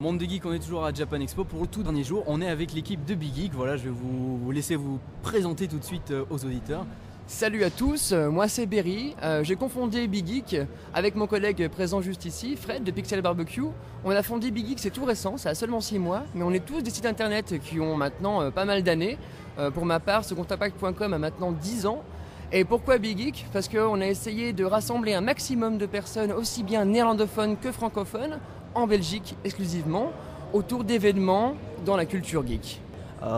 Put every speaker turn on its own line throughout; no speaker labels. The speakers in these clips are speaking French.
Monde de Geek, on est toujours à Japan Expo pour le tout dernier jour. On est avec l'équipe de Big Geek. Voilà, je vais vous laisser vous présenter tout de suite aux auditeurs.
Salut à tous, moi c'est Berry. J'ai cofondé Big Geek avec mon collègue présent juste ici, Fred de Pixel Barbecue. On a fondé Big Geek, c'est tout récent, ça a seulement 6 mois, mais on est tous des sites internet qui ont maintenant pas mal d'années. Pour ma part, secondimpact.com a maintenant 10 ans. Et pourquoi Big Geek? Parce qu'on a essayé de rassembler un maximum de personnes, aussi bien néerlandophones que francophones, en Belgique exclusivement, autour d'événements dans la culture geek.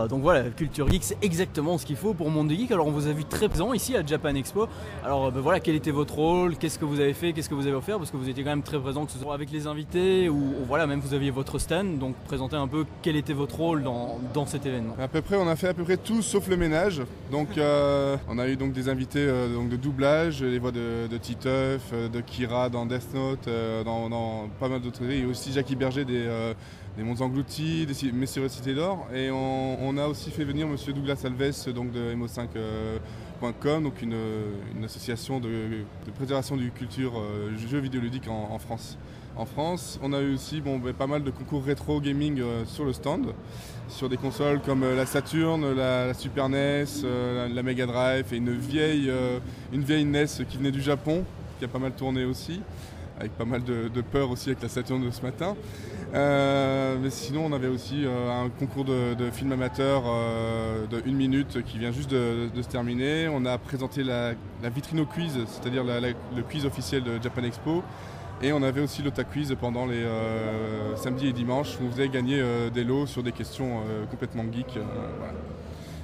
Donc voilà, la culture geek, c'est exactement ce qu'il faut pour Monde de Geek. Alors on vous a vu très présent ici à Japan Expo. Alors voilà, quel était votre rôle? Qu'est-ce que vous avez fait? Qu'est-ce que vous avez offert? Parce que vous étiez quand même très présent, que ce soit avec les invités ou voilà, même vous aviez votre stand. Donc présentez un peu quel était votre rôle dans cet événement.
À peu près, on a fait à peu près tout sauf le ménage. Donc on a eu donc des invités donc de doublage, les voix de Titeuf, de Kira dans Death Note, dans pas mal d'autres. Et aussi Jackie Berger des Monts Engloutis, des Messieurs Cité d'Or. Et on a aussi fait venir Monsieur Douglas Alves donc de mo5.com, donc une association de préservation du culture jeux vidéoludiques en France. En France, on a eu aussi pas mal de concours rétro gaming sur le stand, sur des consoles comme la Saturn, la Super NES, la Mega Drive et une vieille NES qui venait du Japon, qui a pas mal tourné aussi, avec pas mal de peur aussi avec la Saturn de ce matin. Mais sinon on avait aussi un concours de film amateur de 1 minute qui vient juste de se terminer. On a présenté la vitrine au quiz, c'est-à-dire le quiz officiel de Japan Expo. Et on avait aussi l'Ota Quiz pendant les samedis et dimanches où on faisait gagner des lots sur des questions complètement geek. Voilà.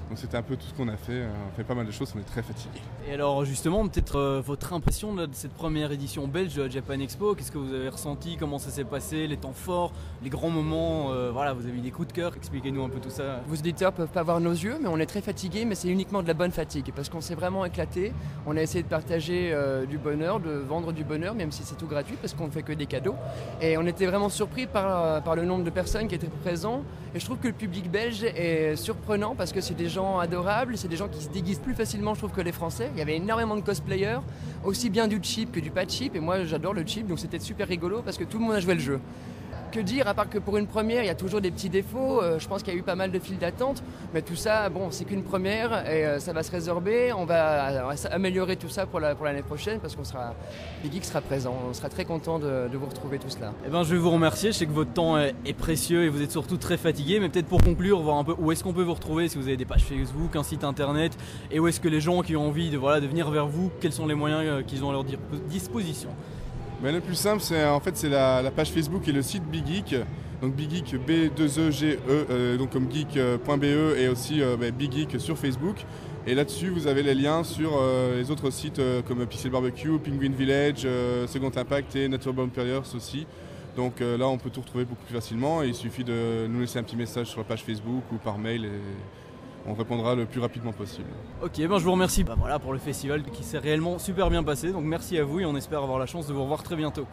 Donc c'était un peu tout ce qu'on a fait. On fait pas mal de choses, on est très fatigué.
Et alors justement, peut-être votre impression de cette première édition belge de la Japan Expo. Qu'est-ce que vous avez ressenti? Comment ça s'est passé? Les temps forts, les grands moments, voilà, vous avez eu des coups de cœur. Expliquez-nous un peu tout ça.
Vos auditeurs peuvent pas voir nos yeux, mais on est très fatigués, mais c'est uniquement de la bonne fatigue, parce qu'on s'est vraiment éclaté. On a essayé de partager du bonheur, de vendre du bonheur, même si c'est tout gratuit, parce qu'on ne fait que des cadeaux. Et on était vraiment surpris par le nombre de personnes qui étaient présents. Et je trouve que le public belge est surprenant, parce que c'est des gens adorables, c'est des gens qui se déguisent plus facilement, je trouve, que les Français. Il y avait énormément de cosplayers, aussi bien du cheap que du pas cheap, et moi j'adore le cheap, donc c'était super rigolo parce que tout le monde a joué le jeu. Que dire, à part que pour une première, il y a toujours des petits défauts. Je pense qu'il y a eu pas mal de files d'attente, mais tout ça, bon, c'est qu'une première et ça va se résorber. On va améliorer tout ça pour l'année prochaine parce Big Geek sera présent. On sera très content de vous retrouver tous là.
Eh ben, je vais vous remercier. Je sais que votre temps est précieux et vous êtes surtout très fatigué, mais peut-être pour conclure, voir un peu où est-ce qu'on peut vous retrouver, si vous avez des pages Facebook, un site internet, et où est-ce que les gens qui ont envie de venir vers vous, quels sont les moyens qu'ils ont à leur disposition.
Le plus simple, c'est la page Facebook et le site Big Geek. Donc Big Geek, B2EGE, donc comme geek.be et aussi Big Geek sur Facebook. Et là-dessus, vous avez les liens sur les autres sites comme Pixel Barbecue, Penguin Village, Second Impact et Natural Born Warriors aussi. Donc là, on peut tout retrouver beaucoup plus facilement. Et il suffit de nous laisser un petit message sur la page Facebook ou par mail. Et on répondra le plus rapidement possible.
Ok, je vous remercie voilà, pour le festival qui s'est réellement super bien passé. Donc merci à vous et on espère avoir la chance de vous revoir très bientôt.